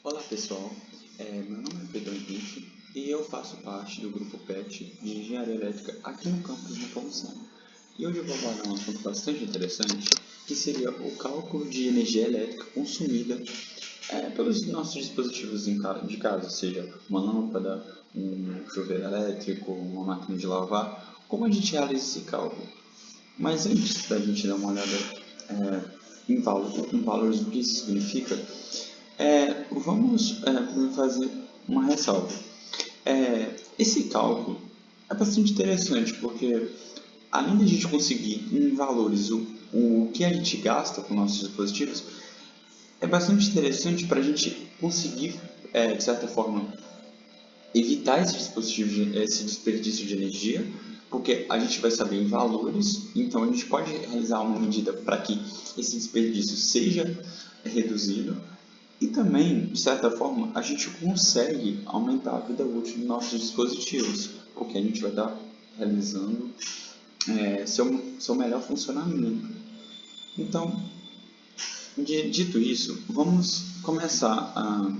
Olá pessoal, meu nome é Pedro Henrique e eu faço parte do grupo PET de Engenharia Elétrica aqui no campus Nepomuceno. E hoje eu vou abordar um assunto bastante interessante, que seria o cálculo de energia elétrica consumida pelos nossos dispositivos de casa, seja uma lâmpada, um chuveiro elétrico, uma máquina de lavar, como a gente realiza esse cálculo. Mas antes da gente dar uma olhada em valores do que isso significa, vamos fazer uma ressalva. Esse cálculo é bastante interessante porque, além de a gente conseguir em valores o que a gente gasta com nossos dispositivos, é bastante interessante para a gente conseguir, de certa forma, evitar esse desperdício de energia, porque a gente vai saber em valores, então a gente pode realizar uma medida para que esse desperdício seja reduzido. E também, de certa forma, a gente consegue aumentar a vida útil dos nossos dispositivos, porque a gente vai estar realizando seu melhor funcionamento. Então, dito isso, vamos começar a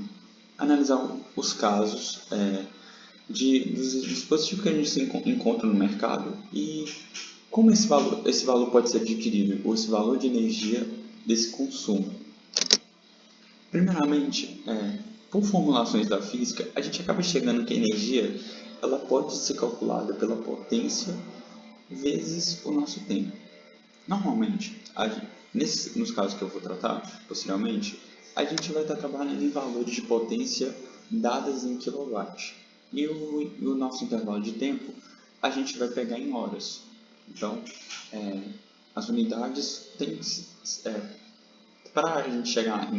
analisar os casos dos dispositivos que a gente se encontra no mercado e como esse valor pode ser adquirido, ou esse valor de energia desse consumo. Primeiramente, por formulações da física, a gente acaba chegando que a energia ela pode ser calculada pela potência vezes o nosso tempo. Normalmente, nos casos que eu vou tratar posteriormente, a gente vai estar trabalhando em valores de potência dadas em kW. E o nosso intervalo de tempo a gente vai pegar em horas. Então, as unidades têm para a gente chegar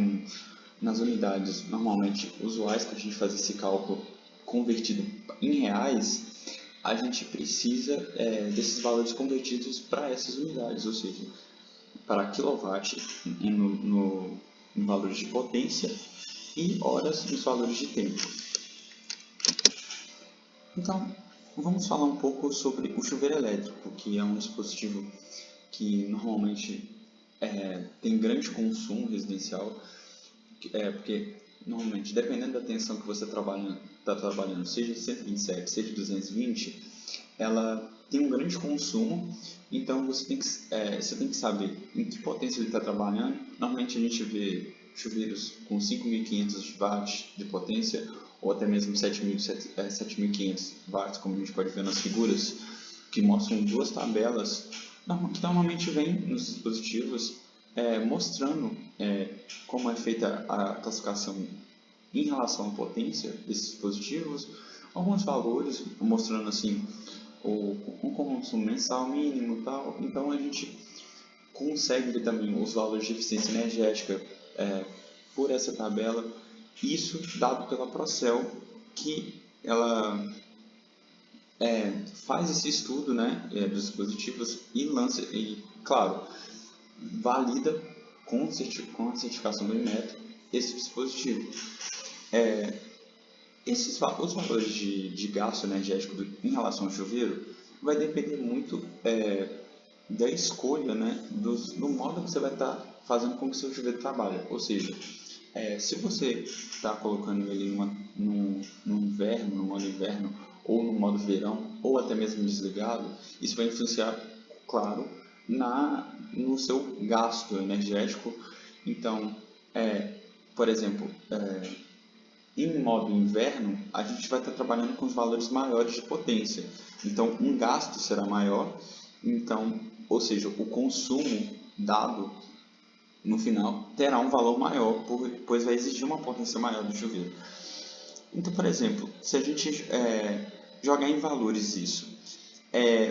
nas unidades normalmente usuais que a gente faz esse cálculo convertido em reais, a gente precisa desses valores convertidos para essas unidades, ou seja, para quilowatt em valores de potência e horas nos valores de tempo. Então, vamos falar um pouco sobre o chuveiro elétrico, que é um dispositivo que normalmente tem grande consumo residencial, porque normalmente, dependendo da tensão que você está trabalhando, seja 127, seja 220, ela tem um grande consumo, então você tem que saber em que potência ele está trabalhando. Normalmente a gente vê chuveiros com 5.500 watts de potência, ou até mesmo 7.500 watts, como a gente pode ver nas figuras, que mostram duas tabelas que normalmente vêm nos dispositivos mostrando como é feita a classificação em relação à potência desses dispositivos, alguns valores mostrando assim um consumo mensal mínimo e tal. Então a gente consegue ver também os valores de eficiência energética por essa tabela, isso dado pela Procel, que ela faz esse estudo, né, dos dispositivos e lança, e claro, valida com a certificação do Inmetro esse dispositivo. Os valores de gasto energético em relação ao chuveiro vai depender muito da escolha, né, do modo que você vai estar fazendo com que o seu chuveiro trabalhe. Ou seja, se você está colocando ele no inverno, no modo inverno, ou no modo verão, ou até mesmo desligado, isso vai influenciar, claro, no seu gasto energético. Então, por exemplo, em modo inverno, a gente vai estar trabalhando com os valores maiores de potência. Então, um gasto será maior, então, ou seja, o consumo dado no final terá um valor maior, pois vai exigir uma potência maior do chuveiro. Então, por exemplo, se a gente jogar em valores isso,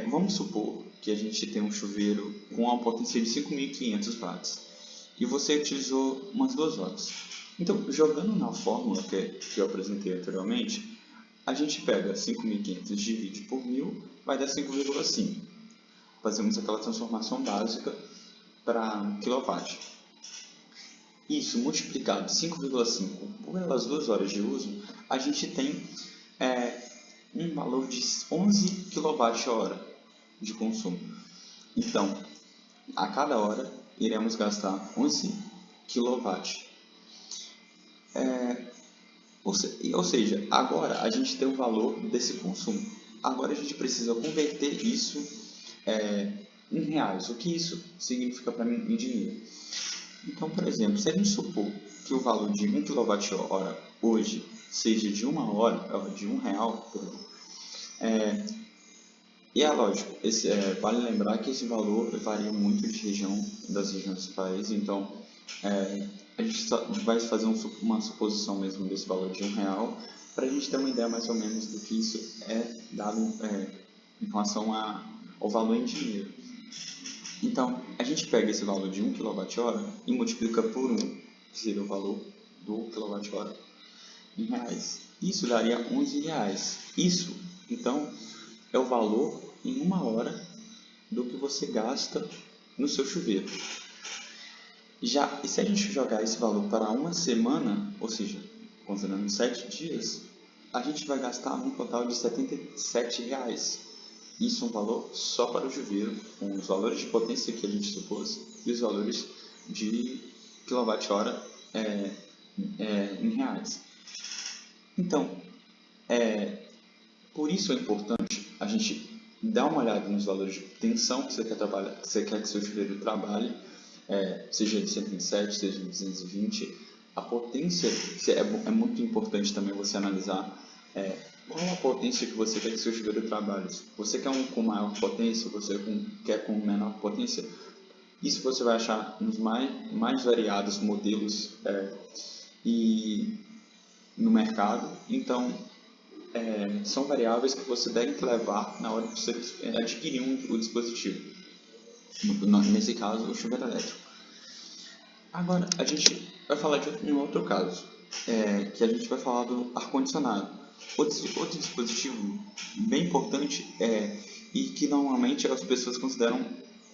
vamos supor que a gente tem um chuveiro com uma potência de 5.500 watts e você utilizou umas 2 horas. Então, jogando na fórmula que eu apresentei anteriormente, a gente pega 5.500 divide por 1.000, vai dar 5,5. Fazemos aquela transformação básica para quilowatt. Isso multiplicado 5,5 pelas 2 horas de uso, a gente tem um valor de 11 kWh de consumo. Então, a cada hora iremos gastar 11 kW. Ou seja, agora a gente tem o valor desse consumo. Agora a gente precisa converter isso em reais. O que isso significa para mim em dinheiro? Então, por exemplo, se a gente supor que o valor de 1 kWh hoje seja de de R$ 1, e é lógico, vale lembrar que esse valor varia muito das regiões do país, então a gente só vai fazer uma suposição mesmo desse valor de R$ 1 para a gente ter uma ideia mais ou menos do que isso é dado em relação ao valor em dinheiro. Então, a gente pega esse valor de 1 kWh e multiplica por 1, que seria o valor do kWh em reais. Isso daria R$ 11. Isso, então, é o valor em 1 hora do que você gasta no seu chuveiro. E se a gente jogar esse valor para uma semana, ou seja, considerando 7 dias, a gente vai gastar um total de R$ 77. Isso é um valor só para o chuveiro, com os valores de potência que a gente supôs e os valores de kWh em reais. Então, por isso é importante a gente dar uma olhada nos valores de tensão que você quer que seu chuveiro trabalhe, seja de 127, seja de 220. A potência, é muito importante também você analisar qual a potência que você quer que seu chuveiro trabalhe. Você quer um com maior potência, você quer com menor potência. Isso você vai achar nos mais variados modelos e no mercado. Então, são variáveis que você deve levar na hora que você adquirir o dispositivo. Nesse caso, o chuveiro elétrico. Agora, a gente vai falar de um outro caso, que a gente vai falar do ar-condicionado. Outro dispositivo bem importante e que normalmente as pessoas consideram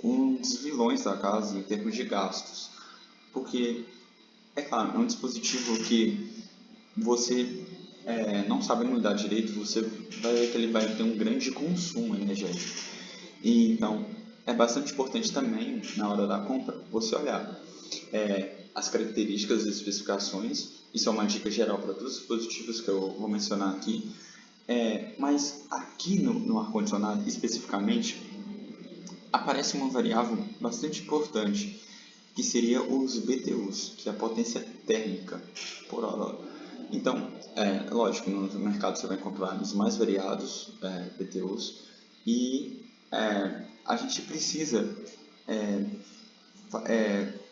um dos vilões da casa em termos de gastos. Porque, é claro, é um dispositivo que você não sabendo lidar direito, você vai ver que ele vai ter um grande consumo energético. E, então, é bastante importante também, na hora da compra, você olhar as características e especificações. Isso é uma dica geral para todos os dispositivos que eu vou mencionar aqui. Mas aqui no ar-condicionado, especificamente, aparece uma variável bastante importante, que seria os BTUs, que é a potência térmica por hora. Então, lógico, no mercado você vai encontrar os mais variados BTUs e a gente precisa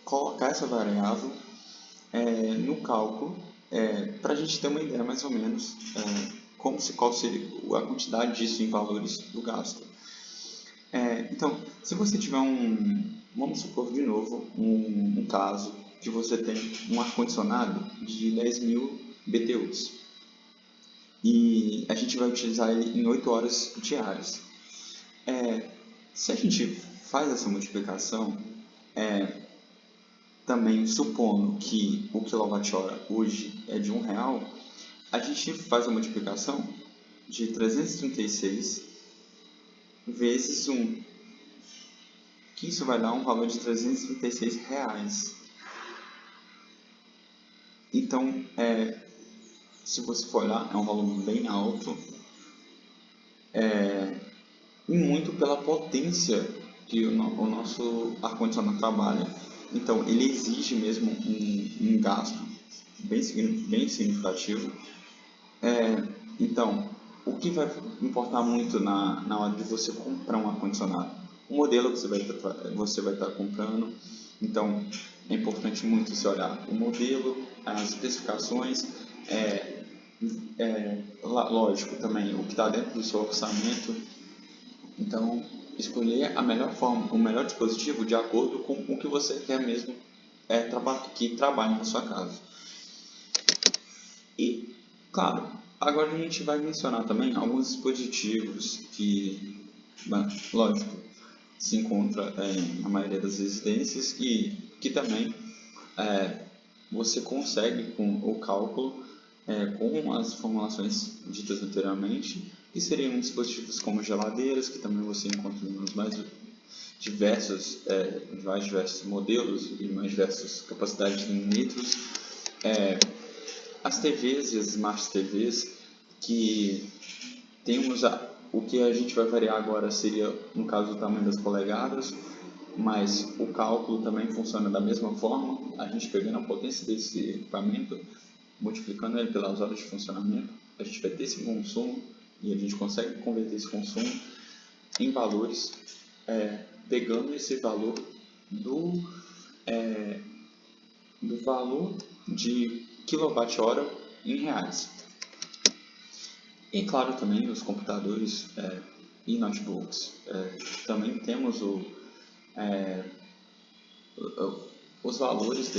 colocar essa variável no cálculo para a gente ter uma ideia mais ou menos qual seria a quantidade disso em valores do gasto. Então, se você tiver vamos supor de novo um caso que você tem um ar-condicionado de 10.000 BTUs e a gente vai utilizar ele em 8 horas diárias. Se a gente faz essa multiplicação, também supondo que o kWh hoje é de R$1, a gente faz a multiplicação de 336 vezes 1, que isso vai dar um valor de R$336. Então, se você for olhar, é um valor bem alto, e muito pela potência que o nosso ar-condicionado trabalha. Então, ele exige mesmo um gasto bem significativo. Então, o que vai importar muito na hora de você comprar um ar-condicionado? O modelo que você vai estar comprando. Então, é importante muito você olhar o modelo, as especificações, lógico também o que está dentro do seu orçamento. Então, escolher a melhor forma, o melhor dispositivo de acordo com o que você quer mesmo que trabalhe na sua casa. E, claro, agora a gente vai mencionar também alguns dispositivos que, lógico, se encontra na maioria das residências e que também você consegue com o cálculo com as formulações ditas anteriormente, que seriam dispositivos como geladeiras, que também você encontra nos mais diversos modelos e mais diversas capacidades em litros. as TVs e as Smart TVs, que temos o que a gente vai variar agora seria, no caso, o tamanho das polegadas, mas o cálculo também funciona da mesma forma, a gente pegando a potência desse equipamento, multiplicando ele pelas horas de funcionamento, a gente vai ter esse consumo e a gente consegue converter esse consumo em valores, pegando esse valor do valor de quilowatt-hora em reais. E claro, também nos computadores e notebooks. Também temos os valores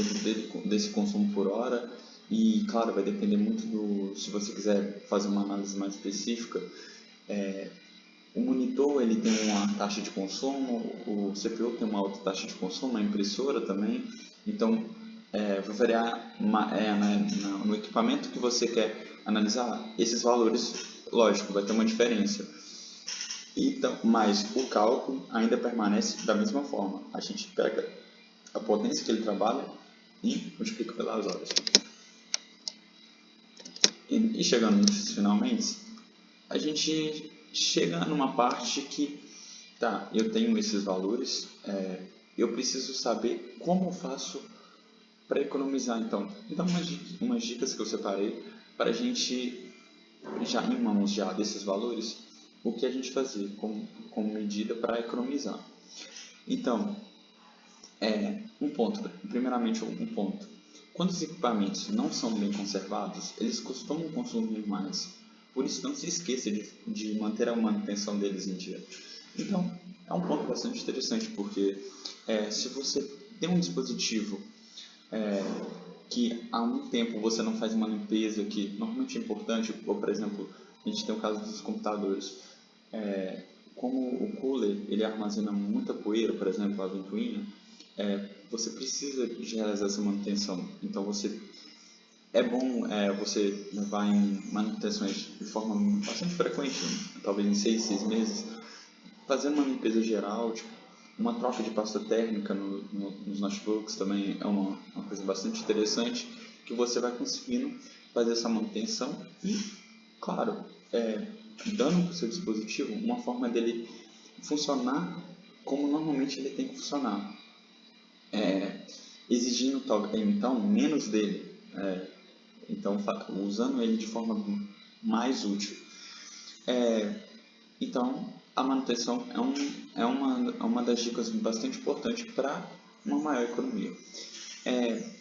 desse consumo por hora e, claro, vai depender muito se você quiser fazer uma análise mais específica. O monitor ele tem uma taxa de consumo, o CPU tem uma outra taxa de consumo, a impressora também. Então, vai variar no equipamento que você quer analisar esses valores, lógico, vai ter uma diferença. Então, mas o cálculo ainda permanece da mesma forma. A gente pega a potência que ele trabalha e multiplica pelas horas. E chegando nos finalmente, a gente chega numa parte que, tá, eu tenho esses valores, eu preciso saber como eu faço para economizar. Então umas dicas que eu separei para a gente, já em mãos já desses valores, o que a gente fazer como medida para economizar. Então, primeiramente um ponto. Quando os equipamentos não são bem conservados, eles costumam consumir mais. Por isso, não se esqueça de manter a manutenção deles em dia. Então, é um ponto bastante interessante, porque se você tem um dispositivo que há um tempo você não faz uma limpeza, que normalmente é importante, ou por exemplo, a gente tem o caso dos computadores, como o cooler ele armazena muita poeira, por exemplo, a ventoinha, você precisa de realizar essa manutenção. Então é bom você levar em manutenções de forma bastante frequente, talvez em 6 meses, fazendo uma limpeza geral, tipo, uma troca de pasta térmica nos notebooks também é uma coisa bastante interessante, que você vai conseguindo fazer essa manutenção e, claro, dando para o seu dispositivo uma forma dele funcionar como normalmente ele tem que funcionar, exigindo então menos dele, então usando ele de forma mais útil. Então, a manutenção é uma das dicas bastante importantes para uma maior economia.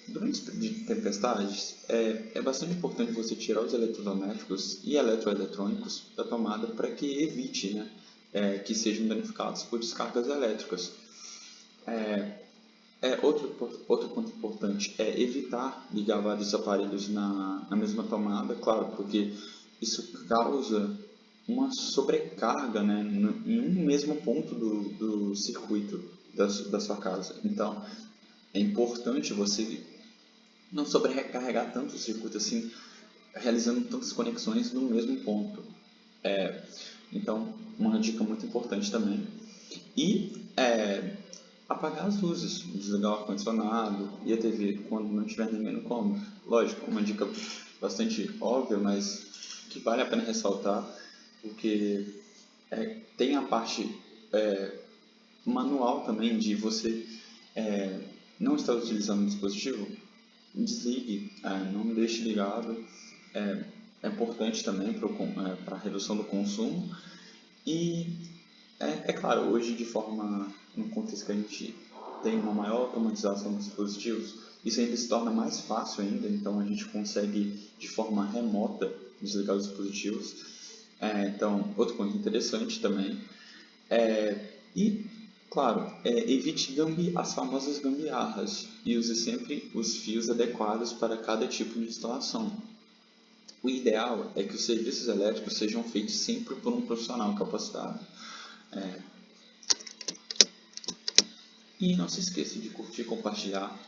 Durante tempestades, é bastante importante você tirar os eletrodomésticos e eletroeletrônicos da tomada para que evite que sejam danificados por descargas elétricas. Outro ponto importante é evitar ligar vários aparelhos na mesma tomada, claro, porque isso causa uma sobrecarga em um mesmo ponto do circuito da sua casa. Então, é importante você não sobrecarregar tanto o circuito assim, realizando tantas conexões no mesmo ponto. Então, uma dica muito importante também. E apagar as luzes, desligar o ar-condicionado e a TV quando não tiver ninguém no cômodo. Lógico, uma dica bastante óbvia, mas que vale a pena ressaltar, porque tem a parte manual também de você não estar utilizando o dispositivo, desligue, não deixe ligado, é importante também para a redução do consumo. E claro, hoje no contexto que a gente tem uma maior automatização dos dispositivos, isso ainda se torna mais fácil ainda, então a gente consegue de forma remota desligar os dispositivos. Então, outro ponto interessante também. E, claro, evite as famosas gambiarras e use sempre os fios adequados para cada tipo de instalação. O ideal é que os serviços elétricos sejam feitos sempre por um profissional capacitado. E não se esqueça de curtir e compartilhar.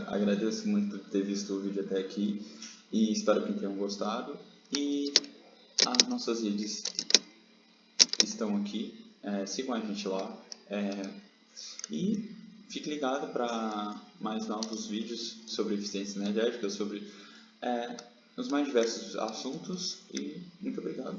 Agradeço muito por ter visto o vídeo até aqui e espero que tenham gostado. E as nossas redes estão aqui, sigam a gente lá e fique ligado para mais novos vídeos sobre eficiência energética, sobre nos mais diversos assuntos e muito obrigado.